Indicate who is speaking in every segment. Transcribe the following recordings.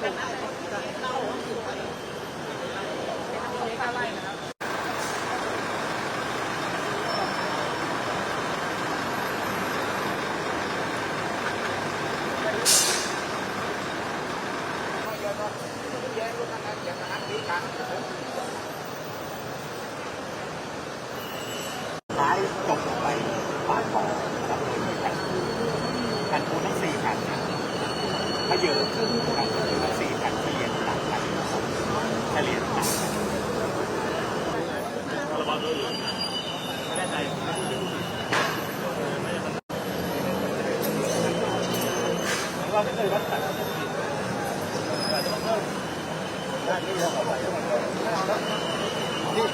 Speaker 1: ท้ายจบลงไปปากบ่อครับโดยมีแผ่นปูนทั้ง4 แผ่นมาเยอะขึ้นครับทั้ง4 แผ่นเฉลี่ยต่างกันเฉลี่ยต่างกันเราไม่เคยวัดแต่เราต้องผิดแต่ต้องเพิ่มด้านนี้เราเอาไว้นี่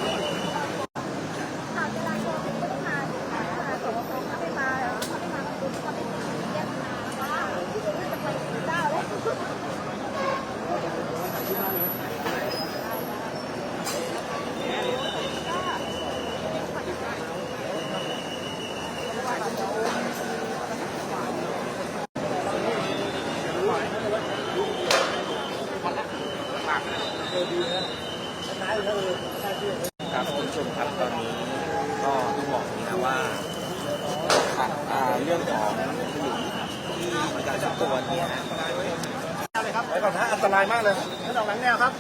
Speaker 1: ครับคุณผู้ชมครับตอนนี้ก็ต้องบอกนะว่าเรื่องของพยุงที่มีการจับตัวเนี่ยไปก่อนนะอันตรายมากเลยไม่ต้องหลังแนวครับ